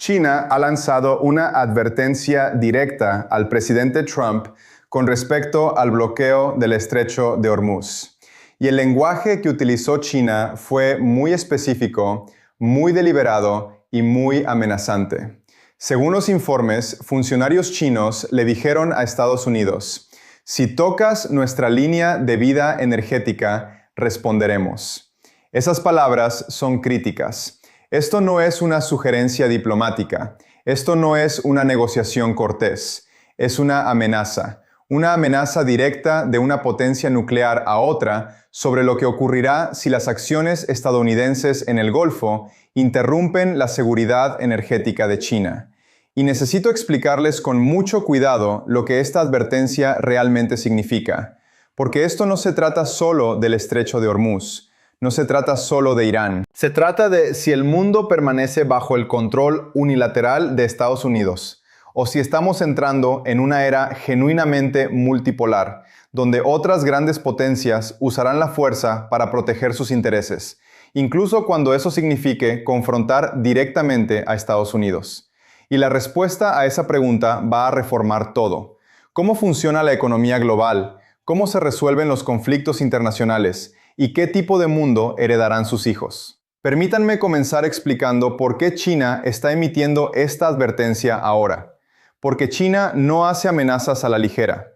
China ha lanzado una advertencia directa al presidente Trump con respecto al bloqueo del Estrecho de Hormuz. Y el lenguaje que utilizó China fue muy específico, muy deliberado y muy amenazante. Según los informes, funcionarios chinos le dijeron a Estados Unidos: "Si tocas nuestra línea de vida energética, responderemos". Esas palabras son críticas. Esto no es una sugerencia diplomática. Esto no es una negociación cortés. Es una amenaza directa de una potencia nuclear a otra sobre lo que ocurrirá si las acciones estadounidenses en el Golfo interrumpen la seguridad energética de China. Y necesito explicarles con mucho cuidado lo que esta advertencia realmente significa, porque esto no se trata solo del Estrecho de Hormuz. No se trata solo de Irán. Se trata de si el mundo permanece bajo el control unilateral de Estados Unidos, o si estamos entrando en una era genuinamente multipolar, donde otras grandes potencias usarán la fuerza para proteger sus intereses, incluso cuando eso signifique confrontar directamente a Estados Unidos. Y la respuesta a esa pregunta va a reformar todo. ¿Cómo funciona la economía global? ¿Cómo se resuelven los conflictos internacionales? ¿Y qué tipo de mundo heredarán sus hijos? Permítanme comenzar explicando por qué China está emitiendo esta advertencia ahora. Porque China no hace amenazas a la ligera.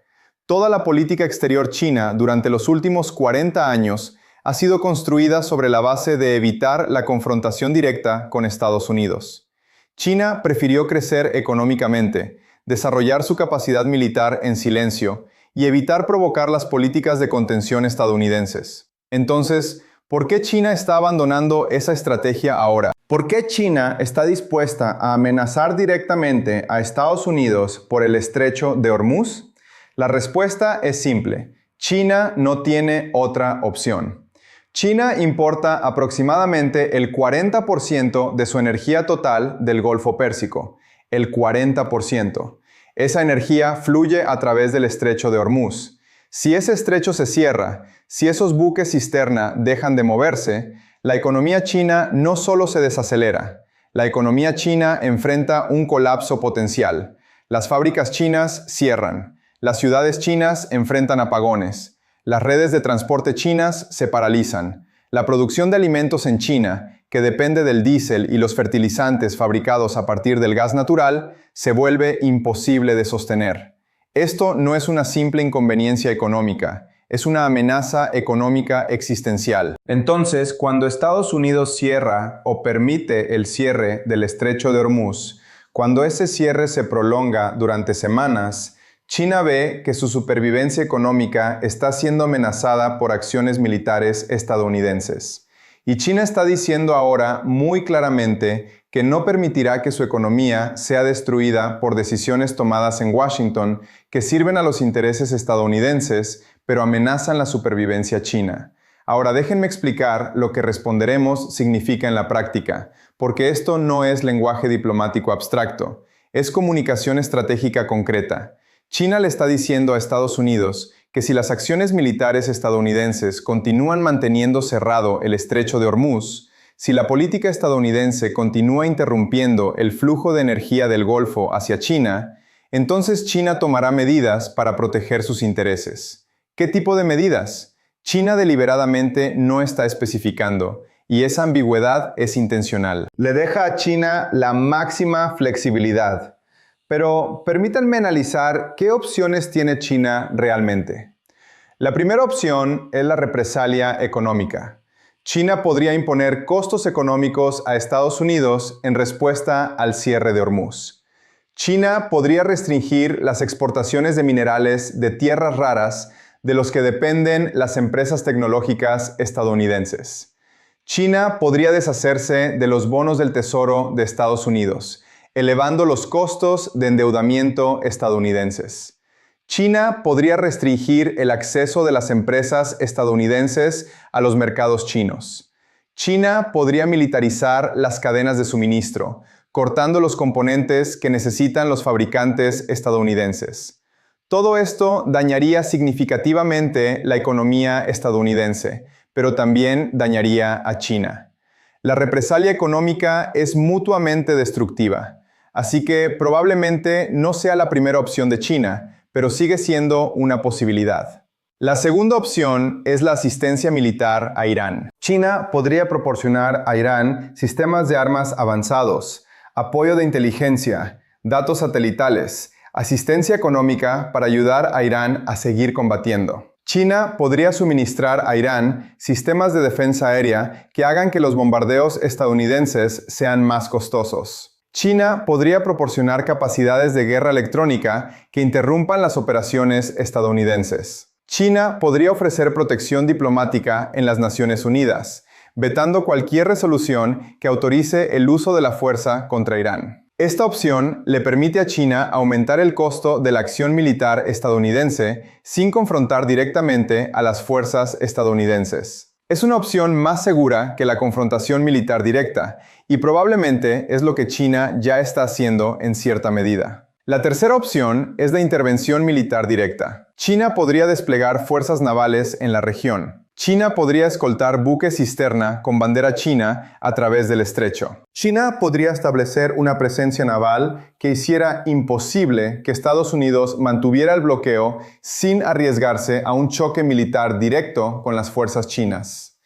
Toda la política exterior china durante los últimos 40 años ha sido construida sobre la base de evitar la confrontación directa con Estados Unidos. China prefirió crecer económicamente, desarrollar su capacidad militar en silencio y evitar provocar las políticas de contención estadounidenses. Entonces, ¿por qué China está abandonando esa estrategia ahora? ¿Por qué China está dispuesta a amenazar directamente a Estados Unidos por el Estrecho de Hormuz? La respuesta es simple. China no tiene otra opción. China importa aproximadamente el 40% de su energía total del Golfo Pérsico. El 40%. Esa energía fluye a través del Estrecho de Hormuz. Si ese estrecho se cierra, si esos buques cisterna dejan de moverse, la economía china no solo se desacelera, la economía china enfrenta un colapso potencial. Las fábricas chinas cierran, las ciudades chinas enfrentan apagones, las redes de transporte chinas se paralizan, la producción de alimentos en China, que depende del diésel y los fertilizantes fabricados a partir del gas natural, se vuelve imposible de sostener. Esto no es una simple inconveniencia económica, es una amenaza económica existencial. Entonces, cuando Estados Unidos cierra o permite el cierre del Estrecho de Hormuz, cuando ese cierre se prolonga durante semanas, China ve que su supervivencia económica está siendo amenazada por acciones militares estadounidenses. Y China está diciendo ahora muy claramente que no permitirá que su economía sea destruida por decisiones tomadas en Washington que sirven a los intereses estadounidenses, pero amenazan la supervivencia china. Ahora déjenme explicar lo que responderemos significa en la práctica, porque esto no es lenguaje diplomático abstracto, es comunicación estratégica concreta. China le está diciendo a Estados Unidos que si las acciones militares estadounidenses continúan manteniendo cerrado el Estrecho de Hormuz, si la política estadounidense continúa interrumpiendo el flujo de energía del Golfo hacia China, entonces China tomará medidas para proteger sus intereses. ¿Qué tipo de medidas? China deliberadamente no está especificando, y esa ambigüedad es intencional. Le deja a China la máxima flexibilidad. Pero permítanme analizar qué opciones tiene China realmente. La primera opción es la represalia económica. China podría imponer costos económicos a Estados Unidos en respuesta al cierre de Hormuz. China podría restringir las exportaciones de minerales de tierras raras de los que dependen las empresas tecnológicas estadounidenses. China podría deshacerse de los bonos del Tesoro de Estados Unidos, elevando los costos de endeudamiento estadounidenses. China podría restringir el acceso de las empresas estadounidenses a los mercados chinos. China podría militarizar las cadenas de suministro, cortando los componentes que necesitan los fabricantes estadounidenses. Todo esto dañaría significativamente la economía estadounidense, pero también dañaría a China. La represalia económica es mutuamente destructiva. así que probablemente no sea la primera opción de China, pero sigue siendo una posibilidad. La segunda opción es la asistencia militar a Irán. China podría proporcionar a Irán sistemas de armas avanzados, apoyo de inteligencia, datos satelitales, asistencia económica para ayudar a Irán a seguir combatiendo. China podría suministrar a Irán sistemas de defensa aérea que hagan que los bombardeos estadounidenses sean más costosos. China podría proporcionar capacidades de guerra electrónica que interrumpan las operaciones estadounidenses. China podría ofrecer protección diplomática en las Naciones Unidas, vetando cualquier resolución que autorice el uso de la fuerza contra Irán. Esta opción le permite a China aumentar el costo de la acción militar estadounidense sin confrontar directamente a las fuerzas estadounidenses. Es una opción más segura que la confrontación militar directa, y probablemente es lo que China ya está haciendo en cierta medida. La tercera opción es la intervención militar directa. China podría desplegar fuerzas navales en la región. China podría escoltar buques cisterna con bandera china a través del estrecho. China podría establecer una presencia naval que hiciera imposible que Estados Unidos mantuviera el bloqueo sin arriesgarse a un choque militar directo con las fuerzas chinas.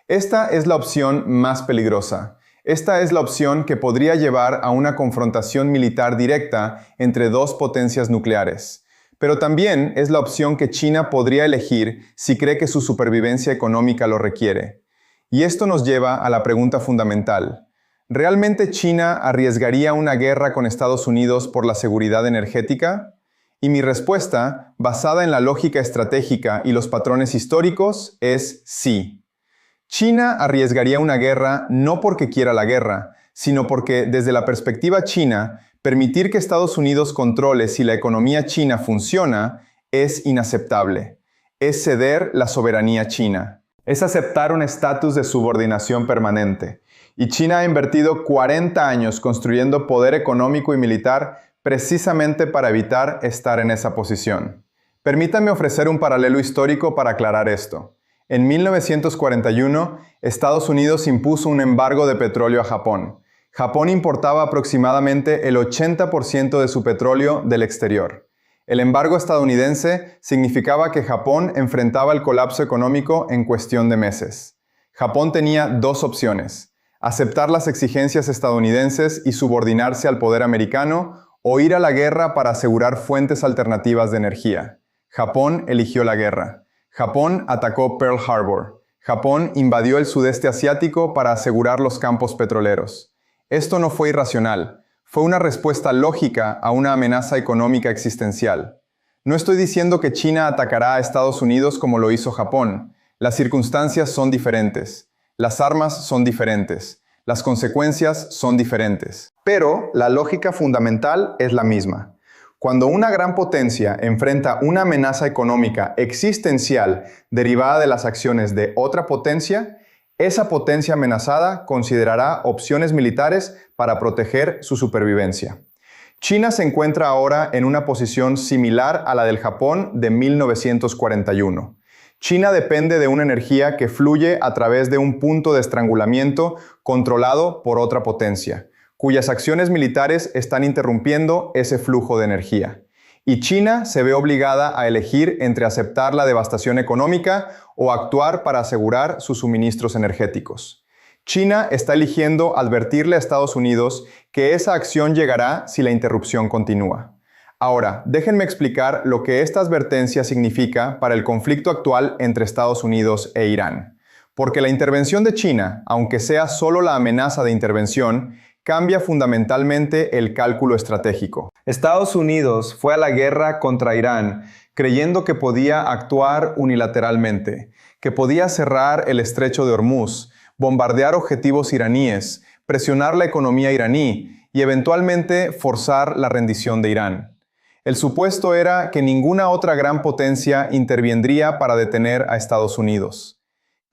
Esta es la opción más peligrosa. Esta es la opción que podría llevar a una confrontación militar directa entre dos potencias nucleares. Pero también es la opción que China podría elegir si cree que su supervivencia económica lo requiere. Y esto nos lleva a la pregunta fundamental. ¿Realmente China arriesgaría una guerra con Estados Unidos por la seguridad energética? Y mi respuesta, basada en la lógica estratégica y los patrones históricos, es sí. China arriesgaría una guerra no porque quiera la guerra, sino porque desde la perspectiva china, permitir que Estados Unidos controle si la economía china funciona es inaceptable. Es ceder la soberanía china. Es aceptar un estatus de subordinación permanente. Y China ha invertido 40 años construyendo poder económico y militar precisamente para evitar estar en esa posición. Permítanme ofrecer un paralelo histórico para aclarar esto. En 1941, Estados Unidos impuso un embargo de petróleo a Japón. Japón importaba aproximadamente el 80% de su petróleo del exterior. El embargo estadounidense significaba que Japón enfrentaba el colapso económico en cuestión de meses. Japón tenía dos opciones: aceptar las exigencias estadounidenses y subordinarse al poder americano, o ir a la guerra para asegurar fuentes alternativas de energía. Japón eligió la guerra. Japón atacó Pearl Harbor. Japón invadió el sudeste asiático para asegurar los campos petroleros. Esto no fue irracional, fue una respuesta lógica a una amenaza económica existencial. No estoy diciendo que China atacará a Estados Unidos como lo hizo Japón. Las circunstancias son diferentes, las armas son diferentes, las consecuencias son diferentes. Pero la lógica fundamental es la misma. Cuando una gran potencia enfrenta una amenaza económica existencial derivada de las acciones de otra potencia, esa potencia amenazada considerará opciones militares para proteger su supervivencia. China se encuentra ahora en una posición similar a la del Japón de 1941. China depende de una energía que fluye a través de un punto de estrangulamiento controlado por otra potencia, cuyas acciones militares están interrumpiendo ese flujo de energía. Y China se ve obligada a elegir entre aceptar la devastación económica o actuar para asegurar sus suministros energéticos. China está eligiendo advertirle a Estados Unidos que esa acción llegará si la interrupción continúa. Ahora, déjenme explicar lo que esta advertencia significa para el conflicto actual entre Estados Unidos e Irán. Porque la intervención de China, aunque sea solo la amenaza de intervención, cambia fundamentalmente el cálculo estratégico. Estados Unidos fue a la guerra contra Irán creyendo que podía actuar unilateralmente, que podía cerrar el estrecho de Hormuz, bombardear objetivos iraníes, presionar la economía iraní y eventualmente forzar la rendición de Irán. El supuesto era que ninguna otra gran potencia intervendría para detener a Estados Unidos.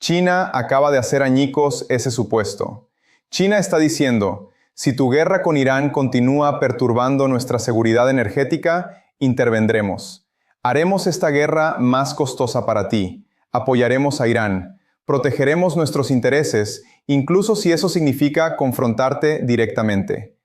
China acaba de hacer añicos ese supuesto. China está diciendo: si tu guerra con Irán continúa perturbando nuestra seguridad energética, intervendremos. Haremos esta guerra más costosa para ti. Apoyaremos a Irán. Protegeremos nuestros intereses, incluso si eso significa confrontarte directamente.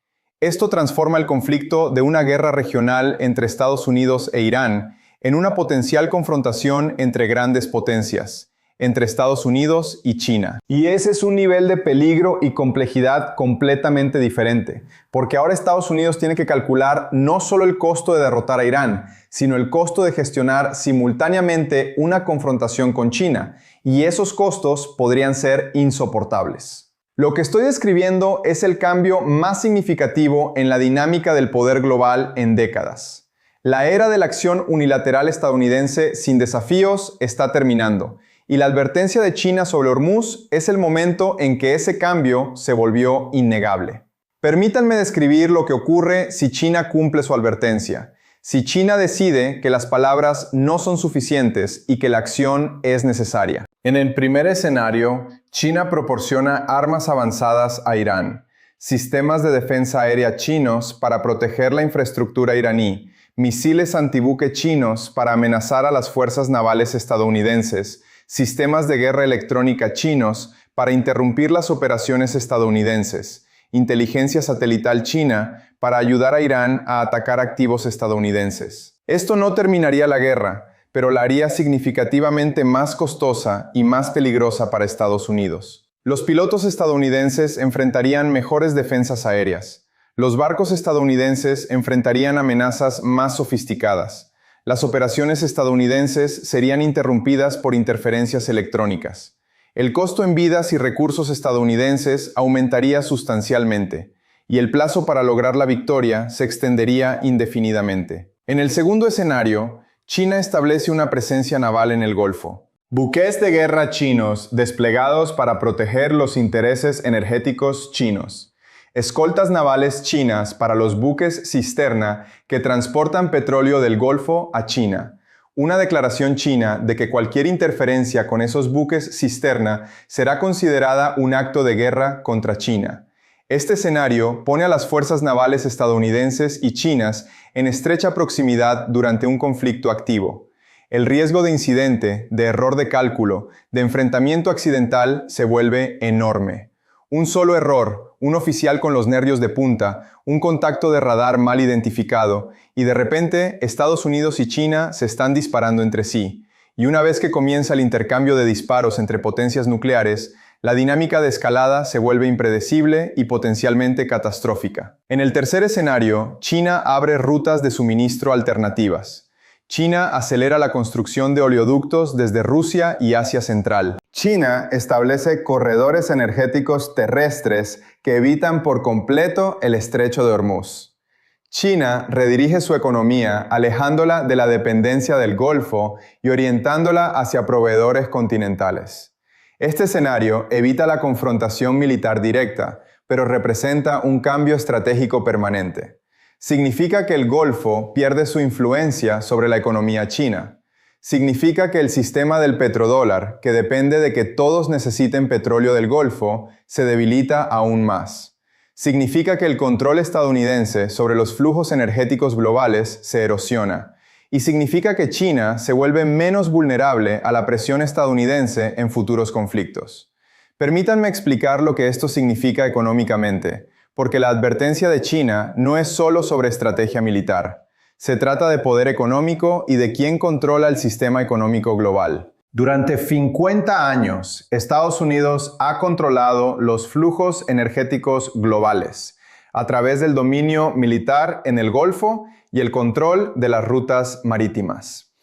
Esto transforma el conflicto de una guerra regional entre Estados Unidos e Irán en una potencial confrontación entre grandes potencias, entre Estados Unidos y China. Y ese es un nivel de peligro y complejidad completamente diferente, porque ahora Estados Unidos tiene que calcular no solo el costo de derrotar a Irán, sino el costo de gestionar simultáneamente una confrontación con China, y esos costos podrían ser insoportables. Lo que estoy describiendo es el cambio más significativo en la dinámica del poder global en décadas. La era de la acción unilateral estadounidense sin desafíos está terminando, y la advertencia de China sobre Hormuz es el momento en que ese cambio se volvió innegable. Permítanme describir lo que ocurre si China cumple su advertencia, si China decide que las palabras no son suficientes y que la acción es necesaria. En el primer escenario, China proporciona armas avanzadas a Irán, sistemas de defensa aérea chinos para proteger la infraestructura iraní, misiles antibuque chinos para amenazar a las fuerzas navales estadounidenses, sistemas de guerra electrónica chinos para interrumpir las operaciones estadounidenses, inteligencia satelital china para ayudar a Irán a atacar activos estadounidenses. Esto no terminaría la guerra, pero la haría significativamente más costosa y más peligrosa para Estados Unidos. Los pilotos estadounidenses enfrentarían mejores defensas aéreas. Los barcos estadounidenses enfrentarían amenazas más sofisticadas. Las operaciones estadounidenses serían interrumpidas por interferencias electrónicas. El costo en vidas y recursos estadounidenses aumentaría sustancialmente, y el plazo para lograr la victoria se extendería indefinidamente. En el segundo escenario, China establece una presencia naval en el Golfo. Buques de guerra chinos desplegados para proteger los intereses energéticos chinos. Escoltas navales chinas para los buques cisterna que transportan petróleo del Golfo a China. Una declaración china de que cualquier interferencia con esos buques cisterna será considerada un acto de guerra contra China. Este escenario pone a las fuerzas navales estadounidenses y chinas en estrecha proximidad durante un conflicto activo. El riesgo de incidente, de error de cálculo, de enfrentamiento accidental se vuelve enorme. Un solo error, un oficial con los nervios de punta, un contacto de radar mal identificado, y de repente Estados Unidos y China se están disparando entre sí. Y una vez que comienza el intercambio de disparos entre potencias nucleares, la dinámica de escalada se vuelve impredecible y potencialmente catastrófica. En el tercer escenario, China abre rutas de suministro alternativas. China acelera la construcción de oleoductos desde Rusia y Asia Central. China establece corredores energéticos terrestres que evitan por completo el estrecho de Hormuz. China redirige su economía alejándola de la dependencia del Golfo y orientándola hacia proveedores continentales. Este escenario evita la confrontación militar directa, pero representa un cambio estratégico permanente. Significa que el Golfo pierde su influencia sobre la economía china. Significa que el sistema del petrodólar, que depende de que todos necesiten petróleo del Golfo, se debilita aún más. Significa que el control estadounidense sobre los flujos energéticos globales se erosiona. Y significa que China se vuelve menos vulnerable a la presión estadounidense en futuros conflictos. Permítanme explicar lo que esto significa económicamente, porque la advertencia de China no es solo sobre estrategia militar. Se trata de poder económico y de quién controla el sistema económico global. Durante 50 años, Estados Unidos ha controlado los flujos energéticos globales a través del dominio militar en el Golfo y el control de las rutas marítimas.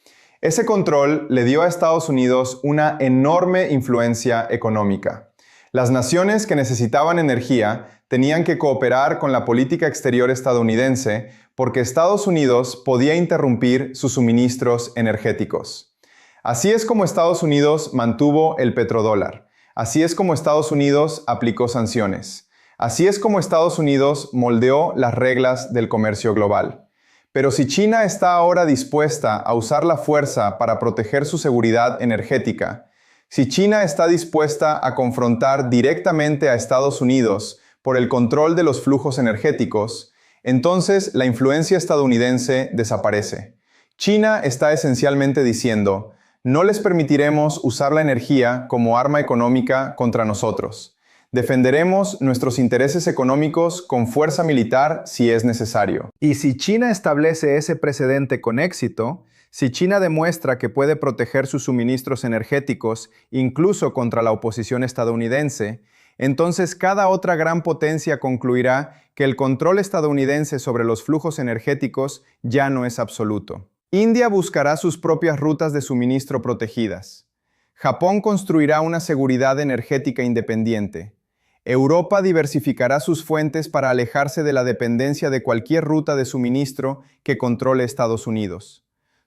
Ese control le dio a Estados Unidos una enorme influencia económica. Las naciones que necesitaban energía tenían que cooperar con la política exterior estadounidense porque Estados Unidos podía interrumpir sus suministros energéticos. Así es como Estados Unidos mantuvo el petrodólar. Así es como Estados Unidos aplicó sanciones. Así es como Estados Unidos moldeó las reglas del comercio global. Pero si China está ahora dispuesta a usar la fuerza para proteger su seguridad energética, si China está dispuesta a confrontar directamente a Estados Unidos por el control de los flujos energéticos, entonces la influencia estadounidense desaparece. China está esencialmente diciendo, no les permitiremos usar la energía como arma económica contra nosotros. Defenderemos nuestros intereses económicos con fuerza militar si es necesario. Y si China establece ese precedente con éxito, si China demuestra que puede proteger sus suministros energéticos incluso contra la oposición estadounidense, entonces cada otra gran potencia concluirá que el control estadounidense sobre los flujos energéticos ya no es absoluto. India buscará sus propias rutas de suministro protegidas. Japón construirá una seguridad energética independiente. Europa diversificará sus fuentes para alejarse de la dependencia de cualquier ruta de suministro que controle Estados Unidos.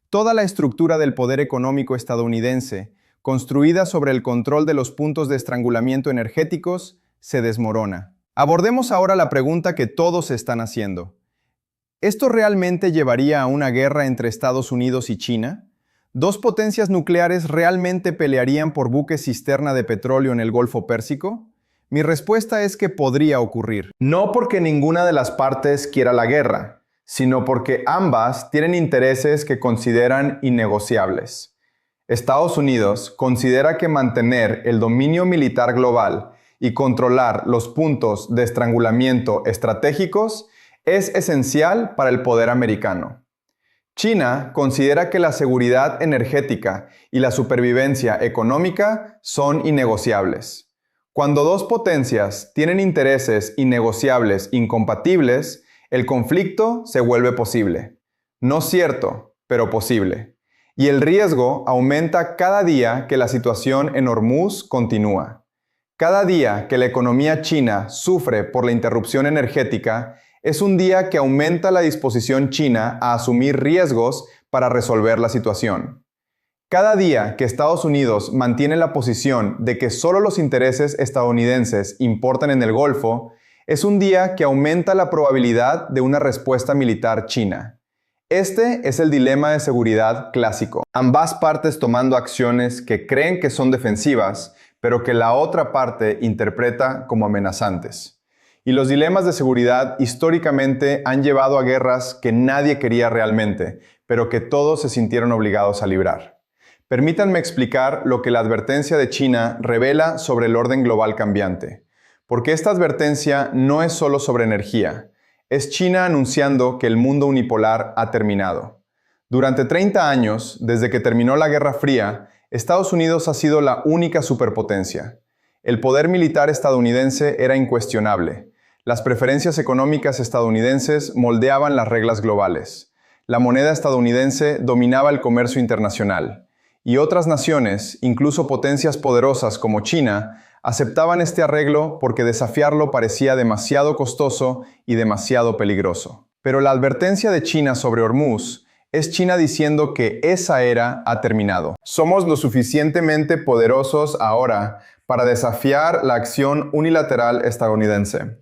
Toda la estructura del poder económico estadounidense, construida sobre el control de los puntos de estrangulamiento energéticos, se desmorona. Abordemos ahora la pregunta que todos están haciendo. ¿Esto realmente llevaría a una guerra entre Estados Unidos y China? ¿Dos potencias nucleares realmente pelearían por buques cisterna de petróleo en el Golfo Pérsico? Mi respuesta es que podría ocurrir. No porque ninguna de las partes quiera la guerra, sino porque ambas tienen intereses que consideran innegociables. Estados Unidos considera que mantener el dominio militar global y controlar los puntos de estrangulamiento estratégicos es esencial para el poder americano. China considera que la seguridad energética y la supervivencia económica son innegociables. Cuando dos potencias tienen intereses innegociables incompatibles, el conflicto se vuelve posible. No cierto, pero posible. Y el riesgo aumenta cada día que la situación en Hormuz continúa. Cada día que la economía china sufre por la interrupción energética, es un día que aumenta la disposición china a asumir riesgos para resolver la situación. Cada día que Estados Unidos mantiene la posición de que solo los intereses estadounidenses importan en el Golfo, es un día que aumenta la probabilidad de una respuesta militar china. Este es el dilema de seguridad clásico. Ambas partes tomando acciones que creen que son defensivas, pero que la otra parte interpreta como amenazantes. Y los dilemas de seguridad históricamente han llevado a guerras que nadie quería realmente, pero que todos se sintieron obligados a librar. Permítanme explicar lo que la advertencia de China revela sobre el orden global cambiante. Porque esta advertencia no es solo sobre energía. Es China anunciando que el mundo unipolar ha terminado. Durante 30 años, desde que terminó la Guerra Fría, Estados Unidos ha sido la única superpotencia. El poder militar estadounidense era incuestionable. Las preferencias económicas estadounidenses moldeaban las reglas globales. La moneda estadounidense dominaba el comercio internacional. Y otras naciones, incluso potencias poderosas como China, aceptaban este arreglo porque desafiarlo parecía demasiado costoso y demasiado peligroso. Pero la advertencia de China sobre Hormuz es China diciendo que esa era ha terminado. Somos lo suficientemente poderosos ahora para desafiar la acción unilateral estadounidense.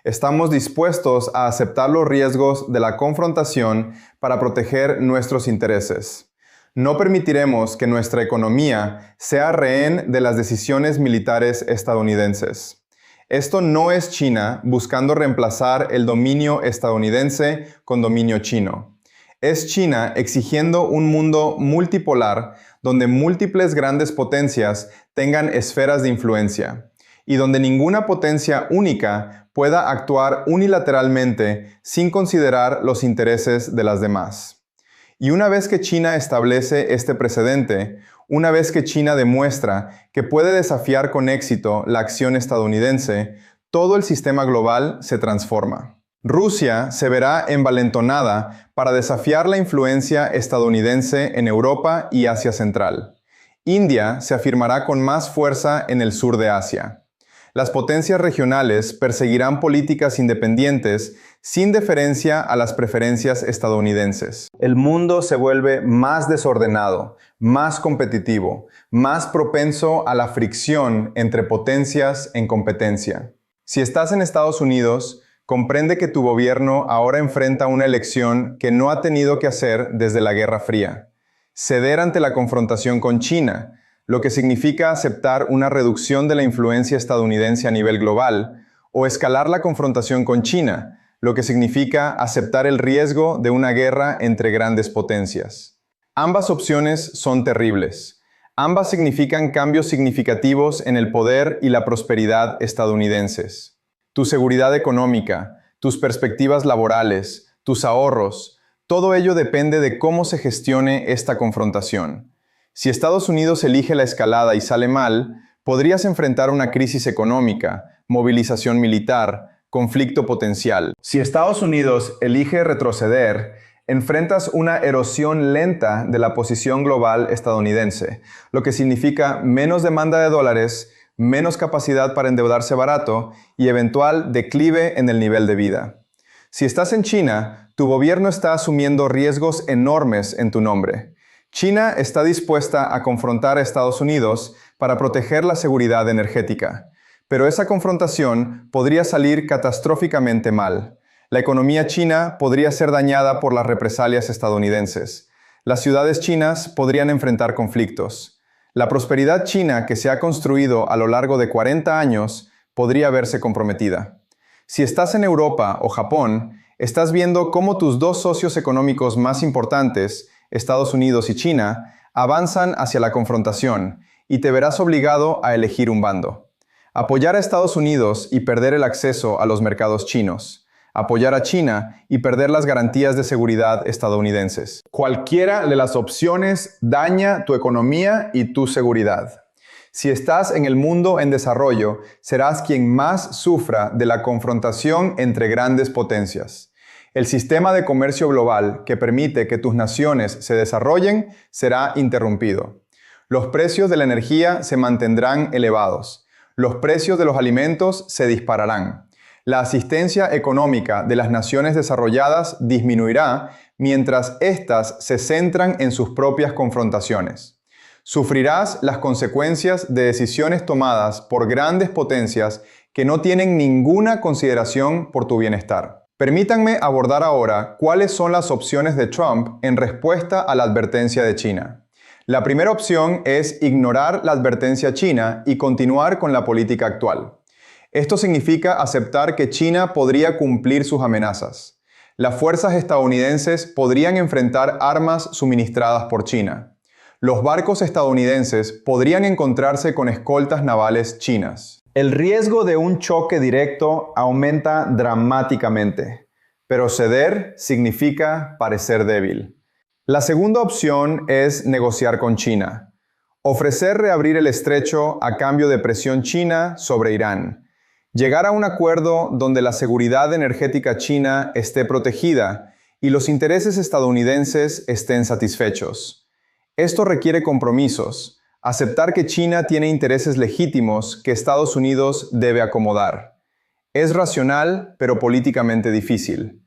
Estamos dispuestos a aceptar los riesgos de la confrontación para proteger nuestros intereses. No permitiremos que nuestra economía sea rehén de las decisiones militares estadounidenses. Esto no es China buscando reemplazar el dominio estadounidense con dominio chino. Es China exigiendo un mundo multipolar donde múltiples grandes potencias tengan esferas de influencia y donde ninguna potencia única pueda actuar unilateralmente sin considerar los intereses de las demás. Y una vez que China establece este precedente, una vez que China demuestra que puede desafiar con éxito la acción estadounidense, todo el sistema global se transforma. Rusia se verá envalentonada para desafiar la influencia estadounidense en Europa y Asia Central. India se afirmará con más fuerza en el sur de Asia. Las potencias regionales perseguirán políticas independientes sin deferencia a las preferencias estadounidenses. El mundo se vuelve más desordenado, más competitivo, más propenso a la fricción entre potencias en competencia. Si estás en Estados Unidos, comprende que tu gobierno ahora enfrenta una elección que no ha tenido que hacer desde la Guerra Fría. Ceder ante la confrontación con China, lo que significa aceptar una reducción de la influencia estadounidense a nivel global, o escalar la confrontación con China, lo que significa aceptar el riesgo de una guerra entre grandes potencias. Ambas opciones son terribles. Ambas significan cambios significativos en el poder y la prosperidad estadounidenses. Tu seguridad económica, tus perspectivas laborales, tus ahorros, todo ello depende de cómo se gestione esta confrontación. Si Estados Unidos elige la escalada y sale mal, podrías enfrentar una crisis económica, movilización militar, conflicto potencial. Si Estados Unidos elige retroceder, enfrentas una erosión lenta de la posición global estadounidense, lo que significa menos demanda de dólares, menos capacidad para endeudarse barato y eventual declive en el nivel de vida. Si estás en China, tu gobierno está asumiendo riesgos enormes en tu nombre. China está dispuesta a confrontar a Estados Unidos para proteger la seguridad energética, pero esa confrontación podría salir catastróficamente mal. La economía china podría ser dañada por las represalias estadounidenses. Las ciudades chinas podrían enfrentar conflictos. La prosperidad china que se ha construido a lo largo de 40 años podría verse comprometida. Si estás en Europa o Japón, estás viendo cómo tus dos socios económicos más importantes, Estados Unidos y China, avanzan hacia la confrontación y te verás obligado a elegir un bando. Apoyar a Estados Unidos y perder el acceso a los mercados chinos. Apoyar a China y perder las garantías de seguridad estadounidenses. Cualquiera de las opciones daña tu economía y tu seguridad. Si estás en el mundo en desarrollo, serás quien más sufra de la confrontación entre grandes potencias. El sistema de comercio global que permite que tus naciones se desarrollen será interrumpido. Los precios de la energía se mantendrán elevados. Los precios de los alimentos se dispararán. La asistencia económica de las naciones desarrolladas disminuirá mientras éstas se centran en sus propias confrontaciones. Sufrirás las consecuencias de decisiones tomadas por grandes potencias que no tienen ninguna consideración por tu bienestar. Permítanme abordar ahora cuáles son las opciones de Trump en respuesta a la advertencia de China. La primera opción es ignorar la advertencia china y continuar con la política actual. Esto significa aceptar que China podría cumplir sus amenazas. Las fuerzas estadounidenses podrían enfrentar armas suministradas por China. Los barcos estadounidenses podrían encontrarse con escoltas navales chinas. El riesgo de un choque directo aumenta dramáticamente, pero ceder significa parecer débil. La segunda opción es negociar con China. Ofrecer reabrir el estrecho a cambio de presión china sobre Irán. Llegar a un acuerdo donde la seguridad energética china esté protegida y los intereses estadounidenses estén satisfechos. Esto requiere compromisos. Aceptar que China tiene intereses legítimos que Estados Unidos debe acomodar. Es racional, pero políticamente difícil.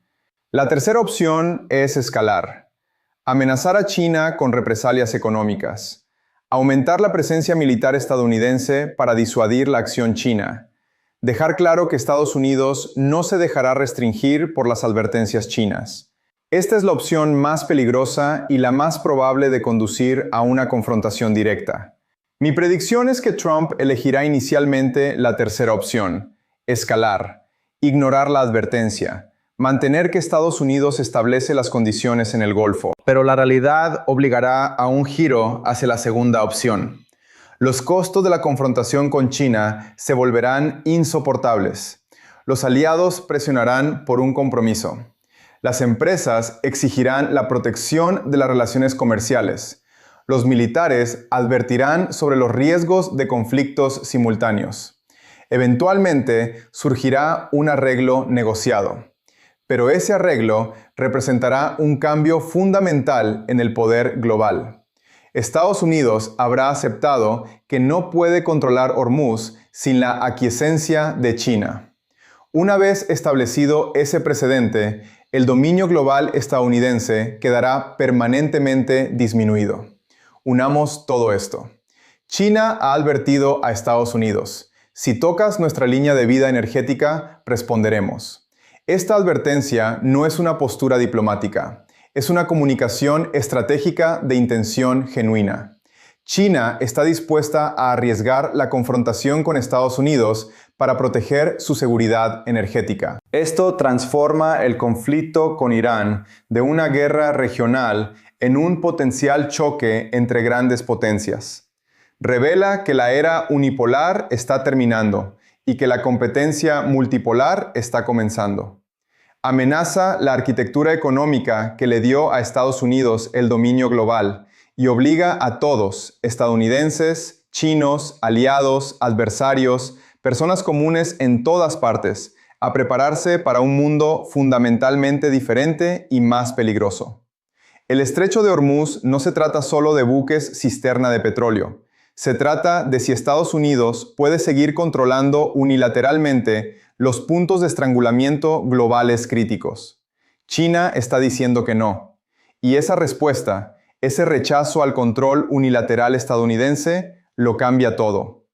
La tercera opción es escalar. Amenazar a China con represalias económicas. Aumentar la presencia militar estadounidense para disuadir la acción china. Dejar claro que Estados Unidos no se dejará restringir por las advertencias chinas. Esta es la opción más peligrosa y la más probable de conducir a una confrontación directa. Mi predicción es que Trump elegirá inicialmente la tercera opción, escalar, ignorar la advertencia, mantener que Estados Unidos establece las condiciones en el Golfo. Pero la realidad obligará a un giro hacia la segunda opción. Los costos de la confrontación con China se volverán insoportables. Los aliados presionarán por un compromiso. Las empresas exigirán la protección de las relaciones comerciales. Los militares advertirán sobre los riesgos de conflictos simultáneos. Eventualmente surgirá un arreglo negociado. Pero ese arreglo representará un cambio fundamental en el poder global. Estados Unidos habrá aceptado que no puede controlar Hormuz sin la aquiescencia de China. Una vez establecido ese precedente, el dominio global estadounidense quedará permanentemente disminuido. Unamos todo esto. China ha advertido a Estados Unidos: si tocas nuestra línea de vida energética, responderemos. Esta advertencia no es una postura diplomática, es una comunicación estratégica de intención genuina. China está dispuesta a arriesgar la confrontación con Estados Unidos para proteger su seguridad energética. Esto transforma el conflicto con Irán de una guerra regional en un potencial choque entre grandes potencias. Revela que la era unipolar está terminando y que la competencia multipolar está comenzando. Amenaza la arquitectura económica que le dio a Estados Unidos el dominio global y obliga a todos, estadounidenses, chinos, aliados, adversarios, personas comunes en todas partes, a prepararse para un mundo fundamentalmente diferente y más peligroso. El estrecho de Hormuz no se trata solo de buques cisterna de petróleo. Se trata de si Estados Unidos puede seguir controlando unilateralmente los puntos de estrangulamiento globales críticos. China está diciendo que no. Y esa respuesta, ese rechazo al control unilateral estadounidense, lo cambia todo.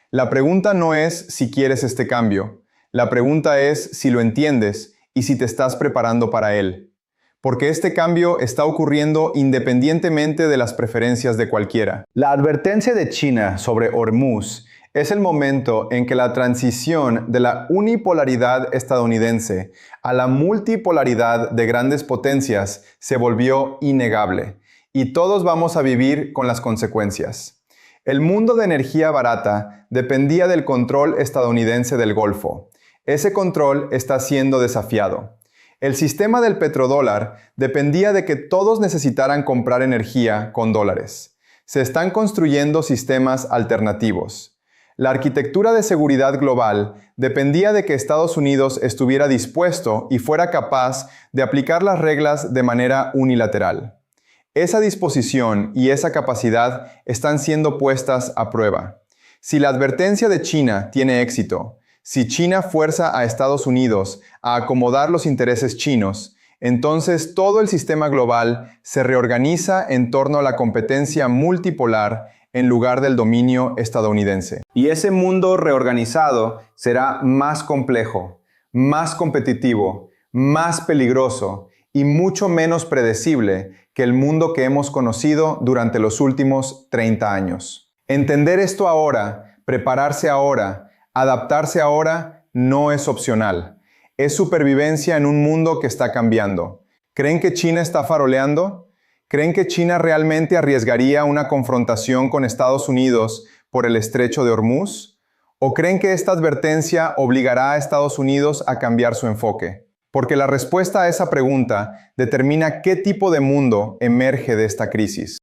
La pregunta no es si quieres este cambio. La pregunta es si lo entiendes y si te estás preparando para él. Porque este cambio está ocurriendo independientemente de las preferencias de cualquiera. La advertencia de China sobre Hormuz es el momento en que la transición de la unipolaridad estadounidense a la multipolaridad de grandes potencias se volvió innegable, y todos vamos a vivir con las consecuencias. El mundo de energía barata dependía del control estadounidense del Golfo. Ese control está siendo desafiado. El sistema del petrodólar dependía de que todos necesitaran comprar energía con dólares. Se están construyendo sistemas alternativos. La arquitectura de seguridad global dependía de que Estados Unidos estuviera dispuesto y fuera capaz de aplicar las reglas de manera unilateral. Esa disposición y esa capacidad están siendo puestas a prueba. Si la advertencia de China tiene éxito, si China fuerza a Estados Unidos a acomodar los intereses chinos, entonces todo el sistema global se reorganiza en torno a la competencia multipolar en lugar del dominio estadounidense. Y ese mundo reorganizado será más complejo, más competitivo, más peligroso y mucho menos predecible que el mundo que hemos conocido durante los últimos 30 años. Entender esto ahora, prepararse ahora, adaptarse ahora, no es opcional. Es supervivencia en un mundo que está cambiando. ¿Creen que China está faroleando? ¿Creen que China realmente arriesgaría una confrontación con Estados Unidos por el estrecho de Hormuz? ¿O creen que esta advertencia obligará a Estados Unidos a cambiar su enfoque? Porque la respuesta a esa pregunta determina qué tipo de mundo emerge de esta crisis.